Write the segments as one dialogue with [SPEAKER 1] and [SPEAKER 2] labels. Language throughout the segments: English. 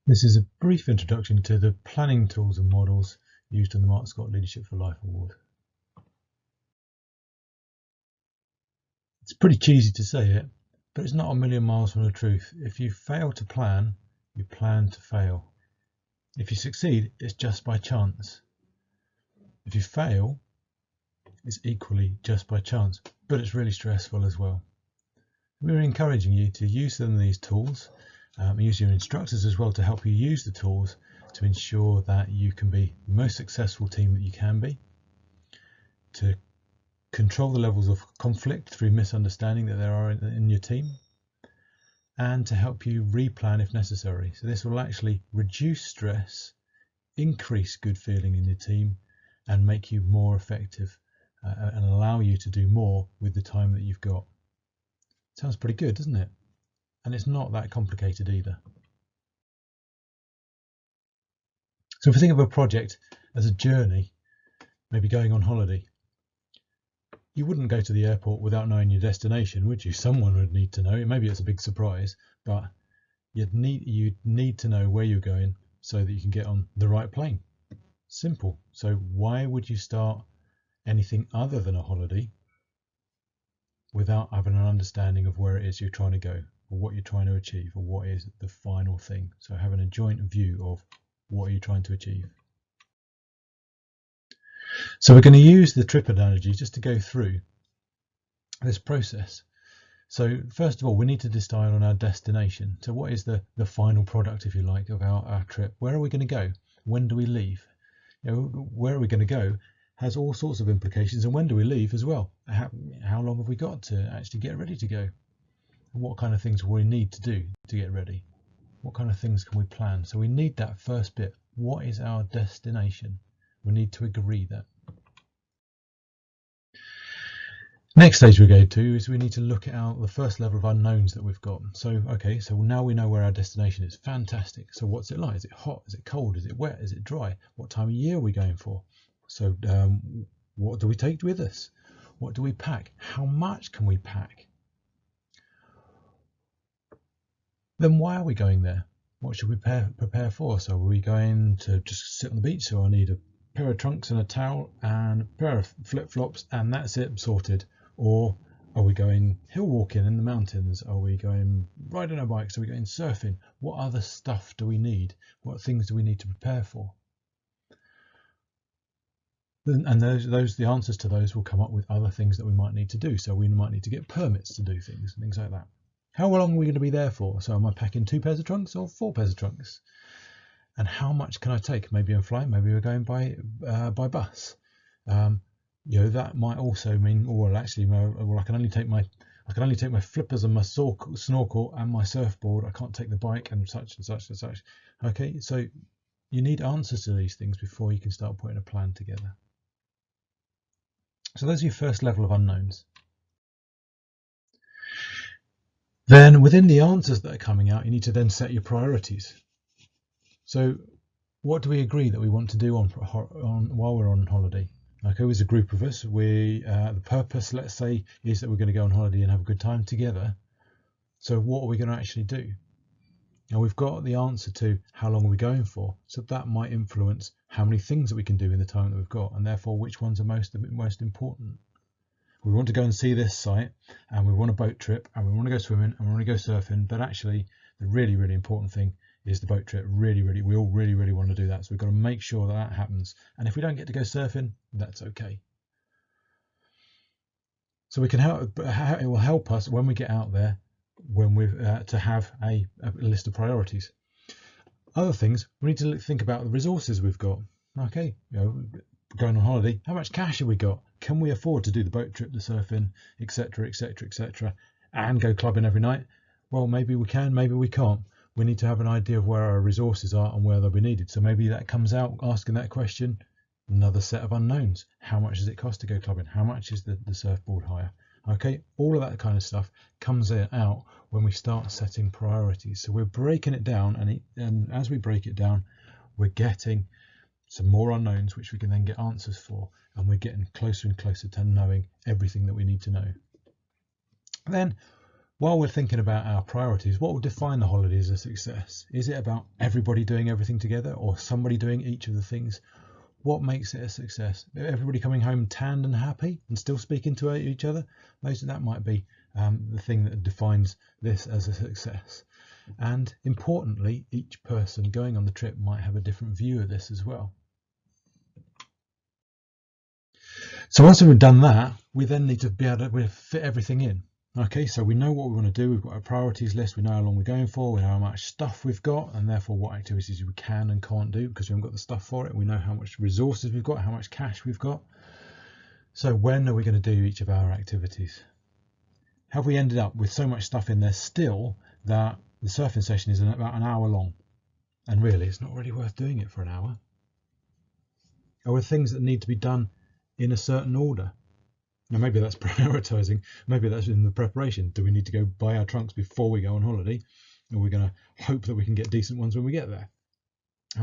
[SPEAKER 1] This is a brief introduction to the planning tools and models used in the Mark Scott Leadership for Life Award. It's pretty cheesy to say it, but it's not a million miles from the truth. If you fail to plan, you plan to fail. If you succeed, it's just by chance. If you fail, it's equally just by chance, but it's really stressful as well. We're encouraging you to use some of these tools, use your instructors as well to help you use the tools to ensure that you can be the most successful team that you can be, to control the levels of conflict through misunderstanding that there are in your team, and to help you replan if necessary. So this will actually reduce stress, increase good feeling in your team, and make you more effective and allow you to do more with the time that you've got. Sounds pretty good, doesn't it? And it's not that complicated either. So if we think of a project as a journey, maybe going on holiday, you wouldn't go to the airport without knowing your destination, would you? Someone would need to know. Maybe it's a big surprise, but you'd need to know where you're going so that you can get on the right plane. Simple. So why would you start anything other than a holiday without having an understanding of where it is you're trying to go, or what you're trying to achieve, or what is the final thing? So having a joint view of what are you trying to achieve. So we're going to use the trip analogy just to go through this process. So first of all, we need to decide on our destination. So what is the final product, if you like, of our trip? Where are we going to go? When do we leave? Where are we going to go has all sorts of implications, and when do we leave as well? How long have we got to actually get ready to go? And what kind of things will we need to do to get ready? What kind of things can we plan? So we need that first bit. What is our destination? We need to agree that. Next stage we go to is we need to look at the first level of unknowns that we've got. So, okay, so now we know where our destination is. Fantastic. So what's it like? Is it hot? Is it cold? Is it wet? Is it dry? What time of year are we going for? So what do we take with us? What do we pack? How much can we pack? Then why are we going there? What should we prepare for? So are we going to just sit on the beach? So I need a pair of trunks and a towel and a pair of flip-flops and that's it, sorted. Or are we going hill walking in the mountains? Are we going riding our bikes? Are we going surfing? What other stuff do we need? What things do we need to prepare for? And the answers to those will come up with other things that we might need to do. So we might need to get permits to do things like that. How long are we going to be there for? So am I packing 2 pairs of trunks or 4 pairs of trunks? And how much can I take? Maybe I'm flying, maybe we're going by bus. That might also mean, I can only take my flippers and my snorkel and my surfboard. I can't take the bike and such and such and such. Okay, so you need answers to these things before you can start putting a plan together. So those are your first level of unknowns. Then within the answers that are coming out, you need to then set your priorities. So what do we agree that we want to do on while we're on holiday? Okay, as a group of us, the purpose, let's say, is that we're going to go on holiday and have a good time together. So what are we going to actually do? Now we've got the answer to how long are we going for, so that might influence how many things that we can do in the time that we've got, and therefore which ones are most important. We want to go and see this site, and we want a boat trip, and we want to go swimming, and we want to go surfing, but actually the really, really important thing is the boat trip. We all really want to do that, so we've got to make sure that happens. And if we don't get to go surfing, that's okay. So we can help. It will help us when we get out there, when we to have a list of priorities. Other things, we need to think about the resources we've got. Okay, going on holiday, how much cash have we got? Can we afford to do the boat trip, the surfing, etc., and go clubbing every night? Well, maybe we can, maybe we can't. We need to have an idea of where our resources are and where they'll be needed. So maybe that comes out asking that question. Another set of unknowns. How much does it cost to go clubbing? How much is the surfboard hire? Okay, all of that kind of stuff comes out when we start setting priorities. So we're breaking it down, and as we break it down, we're getting some more unknowns which we can then get answers for, and we're getting closer and closer to knowing everything that we need to know. Then while we're thinking about our priorities, what will define the holiday as a success? Is it about everybody doing everything together, or somebody doing each of the things? What makes it a success? Everybody coming home tanned and happy and still speaking to each other? That might be the thing that defines this as a success. And importantly, each person going on the trip might have a different view of this as well. So once we've done that, we then need to be able to fit everything in. Okay, so we know what we want to do, we've got a priorities list, we know how long we're going for, we know how much stuff we've got, and therefore what activities we can and can't do because we haven't got the stuff for it. We know how much resources we've got, how much cash we've got. So when are we going to do each of our activities? Have we ended up with so much stuff in there still that the surfing session is about an hour long? And really, it's not really worth doing it for an hour. Or are things that need to be done in a certain order? Now, maybe that's prioritising, maybe that's in the preparation. Do we need to go buy our trunks before we go on holiday? Or are we going to hope that we can get decent ones when we get there?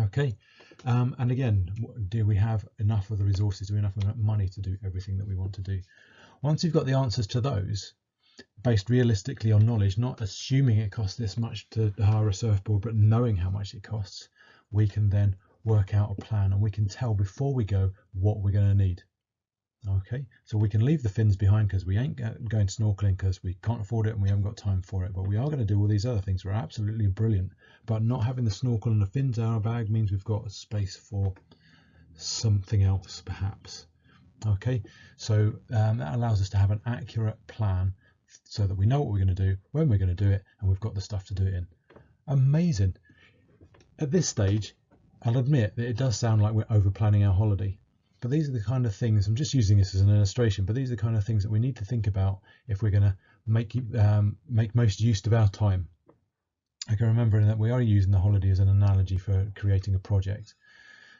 [SPEAKER 1] Okay, and again, do we have enough of the resources, do we have enough money to do everything that we want to do? Once you've got the answers to those, based realistically on knowledge, not assuming it costs this much to hire a surfboard, but knowing how much it costs, we can then work out a plan and we can tell before we go what we're going to need. Okay, so we can leave the fins behind because we ain't going snorkeling because we can't afford it and we haven't got time for it, but we are going to do all these other things. We're absolutely brilliant, but not having the snorkel and the fins in our bag means we've got space for something else perhaps. Okay, so that allows us to have an accurate plan so that we know what we're going to do, when we're going to do it, and we've got the stuff to do it in. Amazing. At this stage, I'll admit that it does sound like we're over planning our holiday. But these are the kind of things, I'm just using this as an illustration, but these are the kind of things that we need to think about if we're going to make most use of our time. I can remember that we are using the holiday as an analogy for creating a project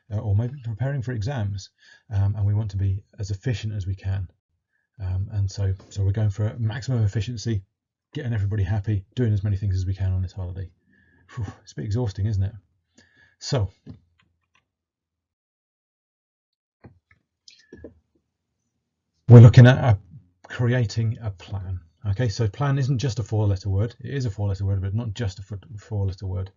[SPEAKER 1] or maybe preparing for exams, and we want to be as efficient as we can. And so we're going for maximum efficiency, getting everybody happy, doing as many things as we can on this holiday. Whew, it's a bit exhausting, isn't it? So we're looking at creating a plan. Okay, so plan isn't just a 4-letter word. It is a 4-letter word, but not just a 4-letter word.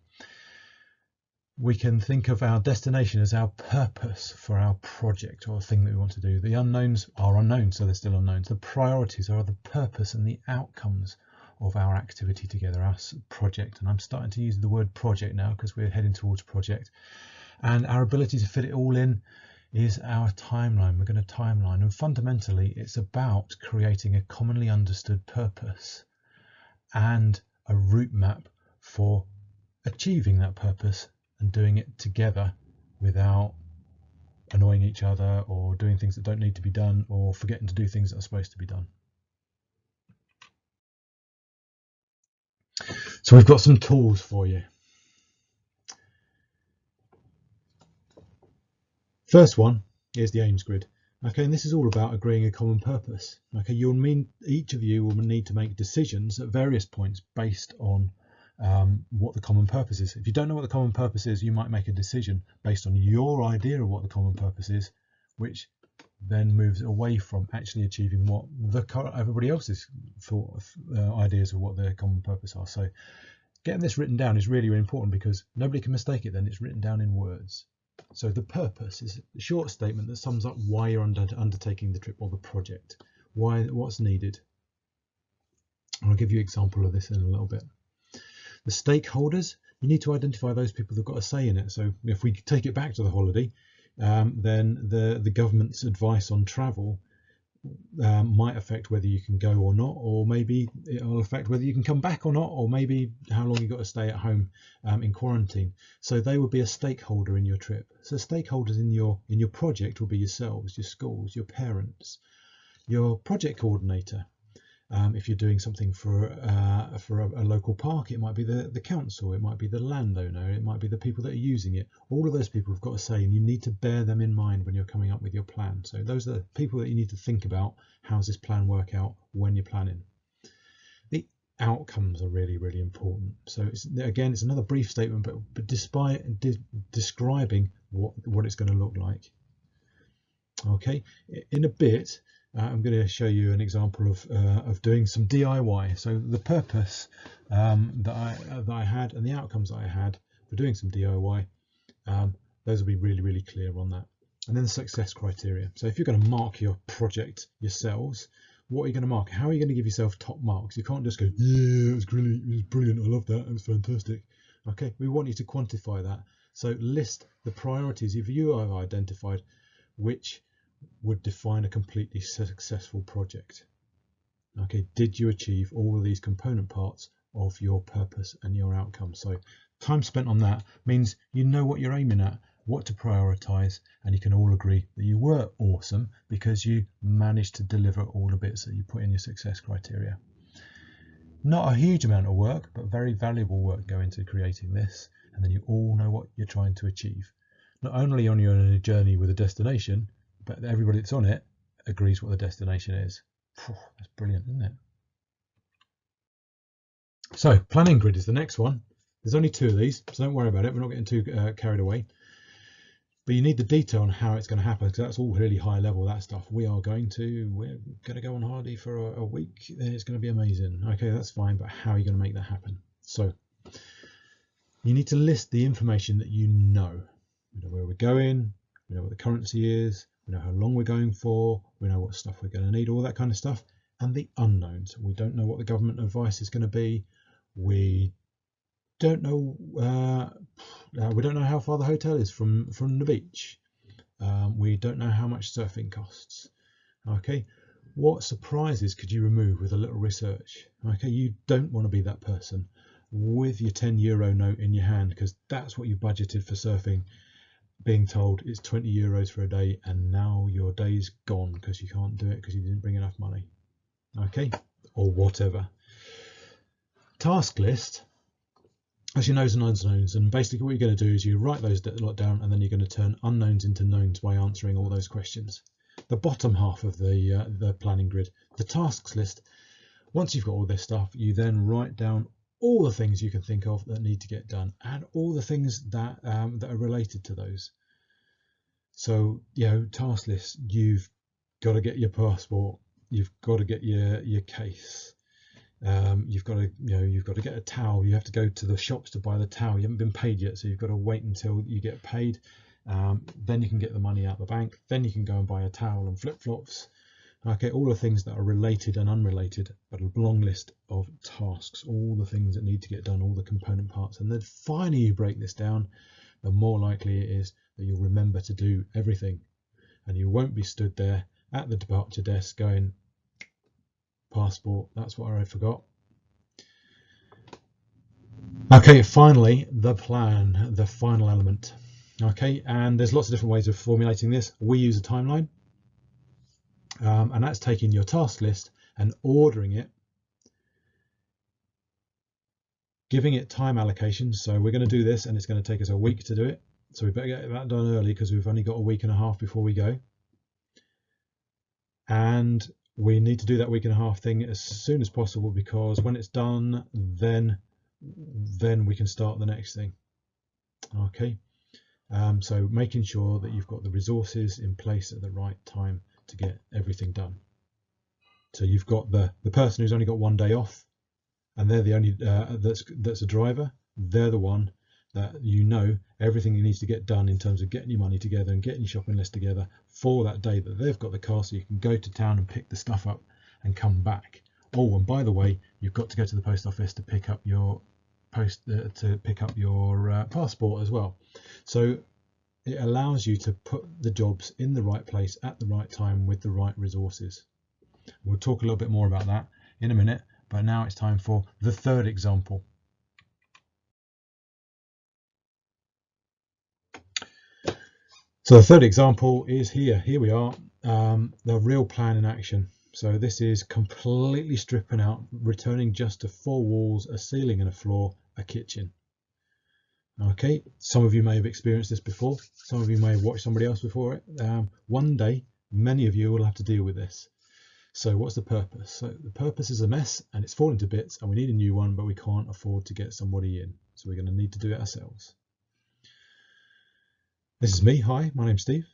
[SPEAKER 1] We can think of our destination as our purpose for our project or thing that we want to do. The unknowns are unknown, so they're still unknowns. The priorities are the purpose and the outcomes of our activity together, our project. And I'm starting to use the word project now because we're heading towards project. And our ability to fit it all in is our timeline. We're going to timeline, and fundamentally it's about creating a commonly understood purpose and a route map for achieving that purpose and doing it together without annoying each other or doing things that don't need to be done or forgetting to do things that are supposed to be done. So we've got some tools for you. First one is the aims grid. Okay, and this is all about agreeing a common purpose. Okay, each of you will need to make decisions at various points based on what the common purpose is. If you don't know what the common purpose is, you might make a decision based on your idea of what the common purpose is, which then moves away from actually achieving what everybody else's ideas of what their common purpose are. So getting this written down is really, really important because nobody can mistake it then. It's written down in words. So the purpose is a short statement that sums up why you're undertaking the trip or the project, what's needed. I'll give you an example of this in a little bit. The stakeholders, you need to identify those people who've got a say in it. So if we take it back to the holiday, then the government's advice on travel might affect whether you can go or not, or maybe it will affect whether you can come back or not, or maybe how long you've got to stay at home in quarantine. So they will be a stakeholder in your trip. So stakeholders in your project will be yourselves, your schools, your parents, your project coordinator. If you're doing something for a local park, it might be the council, it might be the landowner, it might be the people that are using it. All of those people have got a say, and you need to bear them in mind when you're coming up with your plan. So those are the people that you need to think about. How does this plan work out when you're planning? The outcomes are really, really important. So it's another brief statement, but describing what it's going to look like. Okay, in a bit, I'm going to show you an example of doing some DIY. So the purpose that I had and the outcomes that I had for doing some DIY, those will be really clear on that. And then the success criteria. So if you're going to mark your project yourselves, what are you going to mark? How are you going to give yourself top marks? You can't just go, yeah, it was brilliant, I love that, it was fantastic. Okay, we want you to quantify that. So list the priorities if you have identified which would define a completely successful project. Okay, did you achieve all of these component parts of your purpose and your outcome? So time spent on that means you know what you're aiming at, what to prioritize, and you can all agree that you were awesome because you managed to deliver all the bits that you put in your success criteria. Not a huge amount of work, but very valuable work going into creating this, and then you all know what you're trying to achieve. Not only are you on a journey with a destination, but everybody that's on it agrees what the destination is. That's brilliant, isn't it? So planning grid is the next one. There's only 2 of these, so don't worry about it. We're not getting too carried away. But you need the detail on how it's going to happen, because that's all really high level, that stuff. We're going to go on holiday for a week, then it's going to be amazing. Okay, that's fine, but how are you going to make that happen? So you need to list the information that you know. We know where we're going, we know what the currency is, we know how long we're going for, we know what stuff we're going to need, all that kind of stuff. And the unknowns. We don't know what the government advice is going to be. We don't know how far the hotel is from the beach. We don't know how much surfing costs. Okay, what surprises could you remove with a little research? Okay, you don't want to be that person with your €10 note in your hand, because that's what you budgeted for surfing, being told it's €20 for a day, and now your day's gone because you can't do it because you didn't bring enough money. Okay, or whatever. Task list, as your knowns and unknowns, and basically what you're going to do is you write those down, and then you're going to turn unknowns into knowns by answering all those questions. The bottom half of the planning grid, the tasks list. Once you've got all this stuff, you then write down all the things you can think of that need to get done, and all the things that are related to those. So, task list, you've got to get your passport, you've got to get your case, you've got to get a towel, you have to go to the shops to buy the towel, you haven't been paid yet, so you've got to wait until you get paid, then you can get the money out of the bank, then you can go and buy a towel and flip-flops. Okay, all the things that are related and unrelated, but a long list of tasks, all the things that need to get done, all the component parts. And the finer you break this down, the more likely it is that you'll remember to do everything, and you won't be stood there at the departure desk going, passport, that's what I forgot. Okay, finally, the plan, the final element. Okay, and there's lots of different ways of formulating this. We use a timeline, and that's taking your task list and ordering it, giving it time allocation. So we're going to do this and it's going to take us a week to do it, so we better get that done early because we've only got a week and a half before we go, and we need to do that week and a half thing as soon as possible, because when it's done, then we can start the next thing. Okay, so making sure that you've got the resources in place at the right time to get everything done. So you've got the person who's only got 1 day off, and they're the only that's a driver. They're the one that everything needs to get done in terms of getting your money together and getting your shopping list together for that day that they've got the car, so you can go to town and pick the stuff up and come back. Oh, and by the way, you've got to go to the post office to pick up your passport as well. So it allows you to put the jobs in the right place at the right time with the right resources. We'll talk a little bit more about that in a minute, but now it's time for the third example. So the third example is here. Here we are, the real plan in action. So this is completely stripping out, returning just to 4 walls, a ceiling and a floor, a kitchen. Okay, some of you may have experienced this before. Some of you may have watched somebody else before it. One day, many of you will have to deal with this. So what's the purpose? So the purpose is a mess and it's falling to bits and we need a new one, but we can't afford to get somebody in. So we're going to need to do it ourselves. This is me. Hi, my name's Steve.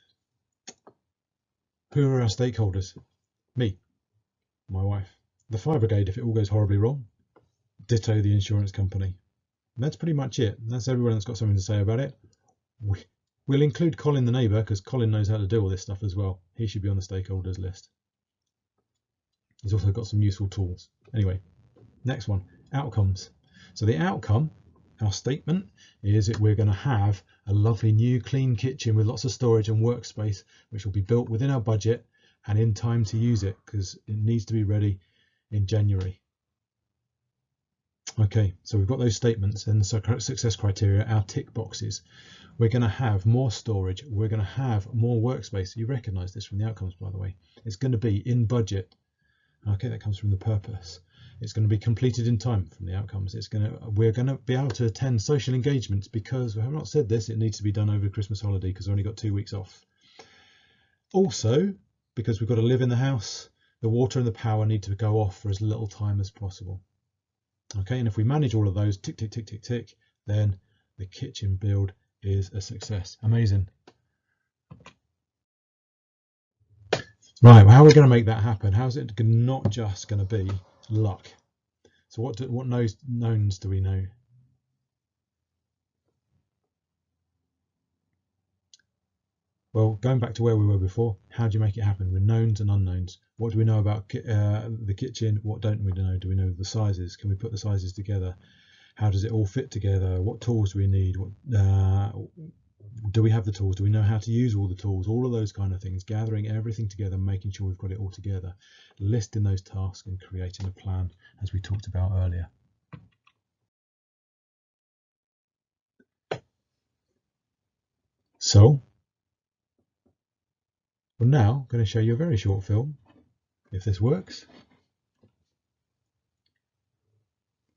[SPEAKER 1] Who are our stakeholders? Me, my wife. The fire brigade if it all goes horribly wrong. Ditto the insurance company. And that's pretty much it. That's everyone that's got something to say about it. We'll include Colin the neighbour because Colin knows how to do all this stuff as well. He should be on the stakeholders list. He's also got some useful tools. Anyway, next one, outcomes. So the outcome, our statement, is that we're going to have a lovely new clean kitchen with lots of storage and workspace, which will be built within our budget and in time to use it because it needs to be ready in January. Okay, so we've got those statements and the success criteria, our tick boxes. We're going to have more storage. We're going to have more workspace. You recognize this from the outcomes, by the way. It's going to be in budget. Okay, that comes from the purpose. It's going to be completed in time from the outcomes. We're going to be able to attend social engagements because we have not said this. It needs to be done over the Christmas holiday because we've only got 2 weeks off. Also, because we've got to live in the house, the water and the power need to go off for as little time as possible. Okay, and if we manage all of those, tick, tick, tick, tick, tick, then the kitchen build is a success. Amazing. Right, well, how are we going to make that happen? How's it not just going to be luck? So what knowns do we know? Well, going back to where we were before, how do you make it happen with knowns and unknowns? What do we know about the kitchen? What don't we know? Do we know the sizes? Can we put the sizes together? How does it all fit together? What tools do we need? Do we have the tools? Do we know how to use all the tools? All of those kind of things, gathering everything together, making sure we've got it all together, listing those tasks and creating a plan as we talked about earlier. So, we're now going to show you a very short film, if this works.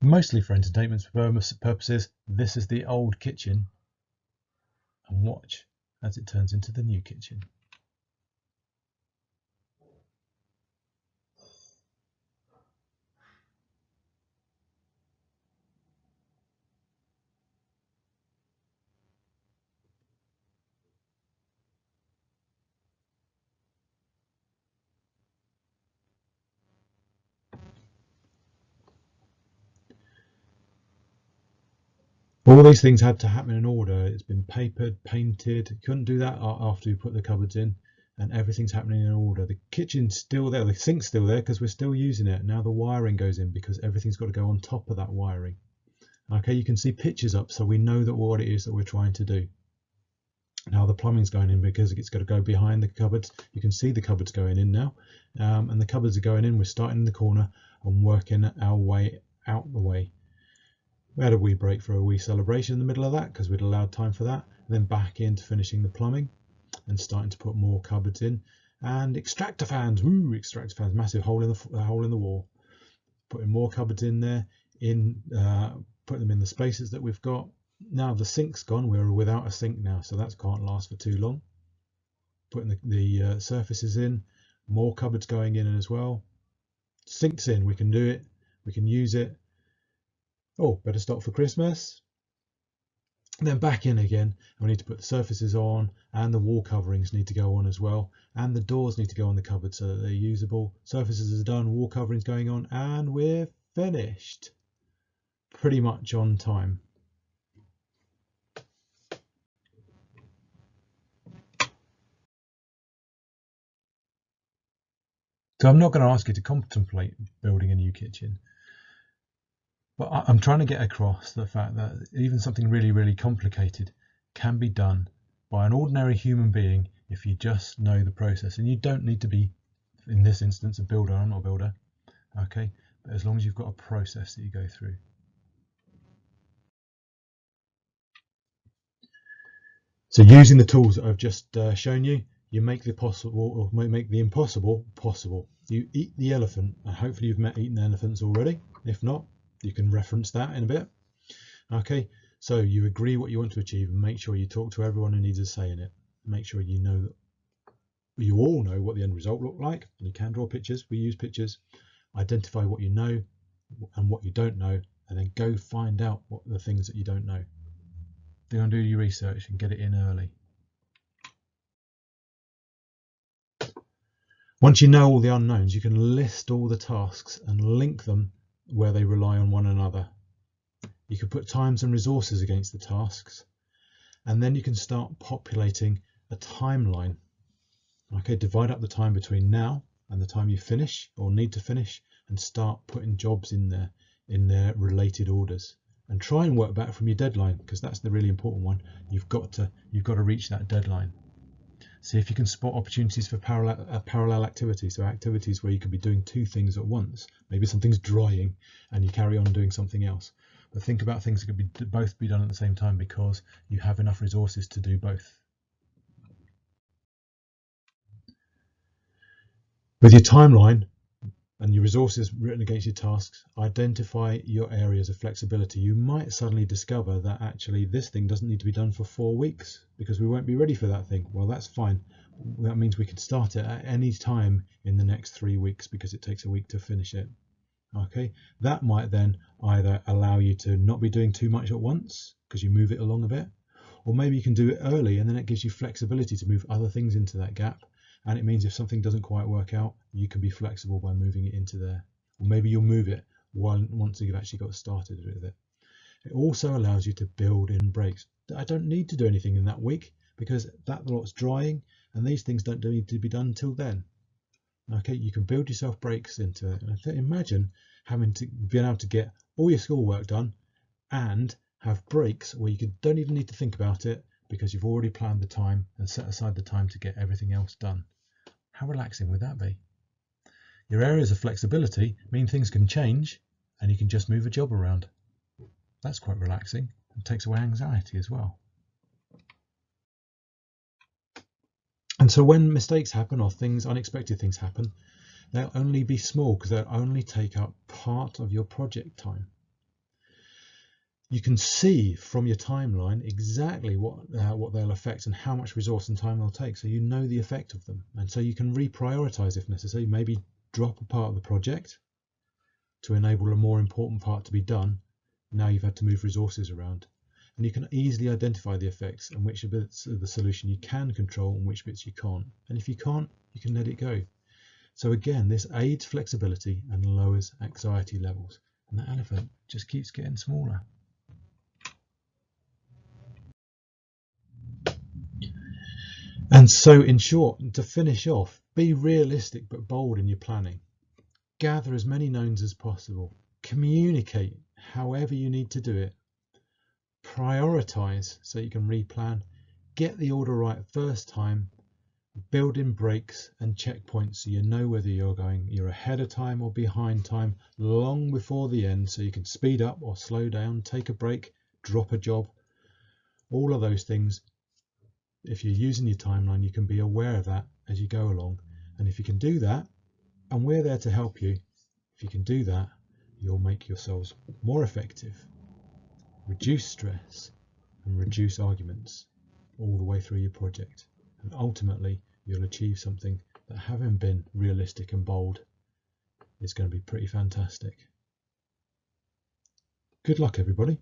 [SPEAKER 1] Mostly for entertainment purposes, this is the old kitchen, and watch as it turns into the new kitchen. All these things had to happen in order. It's been papered, painted. You couldn't do that after you put the cupboards in, and everything's happening in order. The kitchen's still there, the sink's still there because we're still using it. Now the wiring goes in because everything's got to go on top of that wiring. Okay, you can see pictures up so we know that what it is that we're trying to do. Now the plumbing's going in because it's got to go behind the cupboards. You can see the cupboards going in now, and the cupboards are going in. We're starting in the corner and working our way out the way. We had a wee break for a wee celebration in the middle of that because we'd allowed time for that. And then back into finishing the plumbing and starting to put more cupboards in. And extractor fans, woo, extractor fans, massive hole in the wall. Putting more cupboards in there, putting them in the spaces that we've got. Now the sink's gone, we're without a sink now, so that can't last for too long. Putting the surfaces in, more cupboards going in as well. Sink's in, we can do it, we can use it. Oh, better stop for Christmas. And then back in again, we need to put the surfaces on, and the wall coverings need to go on as well, and the doors need to go on the cupboard so that they're usable. Surfaces are done, wall coverings going on, and we're finished. Pretty much on time. So I'm not going to ask you to contemplate building a new kitchen. But I'm trying to get across the fact that even something really, really complicated can be done by an ordinary human being if you just know the process. And you don't need to be, in this instance, a builder. I'm not a builder, okay? But as long as you've got a process that you go through. So using the tools that I've just shown you, you make the possible, or make the impossible possible. You eat the elephant, and hopefully you've eaten elephants already. If not, you can reference that in a bit. Okay, so you agree what you want to achieve and make sure you talk to everyone who needs a say in it. Make sure you know that you all know what the end result looked like, and you can draw pictures. We use pictures. Identify what you know and what you don't know, and then go find out what the things that you don't know. Go and do your research and get it in early. Once you know all the unknowns, you can list all the tasks and link them where they rely on one another. You can put times and resources against the tasks, and then you can start populating a timeline. Okay, divide up the time between now and the time you finish or need to finish, and start putting jobs in their related orders. And try and work back from your deadline, because that's the really important one. You've got to reach that deadline. See if you can spot opportunities for parallel activities, so activities where you could be doing two things at once. Maybe something's drying and you carry on doing something else. But think about things that could both be done at the same time, because you have enough resources to do both. With your timeline and your resources written against your tasks, identify your areas of flexibility. You might suddenly discover that actually this thing doesn't need to be done for 4 weeks because we won't be ready for that thing. Well, that's fine. That means we can start it at any time in the next 3 weeks because it takes a week to finish it. Okay, that might then either allow you to not be doing too much at once because you move it along a bit, or maybe you can do it early and then it gives you flexibility to move other things into that gap. And it means if something doesn't quite work out, you can be flexible by moving it into there. Or maybe you'll move it once you've actually got started with it. It also allows you to build in breaks. I don't need to do anything in that week because that lot's drying and these things don't need to be done until then. Okay, you can build yourself breaks into it. And imagine being able to get all your schoolwork done and have breaks where you don't even need to think about it because you've already planned the time and set aside the time to get everything else done. How relaxing would that be? Your areas of flexibility mean things can change and you can just move a job around. That's quite relaxing. It takes away anxiety as well. And so when mistakes happen or unexpected things happen, they'll only be small because they'll only take up part of your project time. You can see from your timeline exactly what they'll affect and how much resource and time they'll take, so you know the effect of them, and so you can reprioritize if necessary. Maybe drop a part of the project to enable a more important part to be done. Now you've had to move resources around, and you can easily identify the effects and which bits of the solution you can control and which bits you can't. And if you can't, you can let it go. So again, this aids flexibility and lowers anxiety levels, and that elephant just keeps getting smaller. And so, in short, to finish off, be realistic but bold in your planning. Gather as many knowns as possible. Communicate however you need to do it. Prioritize so you can replan. Get the order right first time. Build in breaks and checkpoints so you know whether you're ahead of time or behind time long before the end, so you can speed up or slow down, take a break, drop a job. All of those things. If you're using your timeline, you can be aware of that as you go along. And if you can do that, and we're there to help you, if you can do that, you'll make yourselves more effective, reduce stress, and reduce arguments all the way through your project. And ultimately, you'll achieve something that, having been realistic and bold, is going to be pretty fantastic. Good luck, everybody.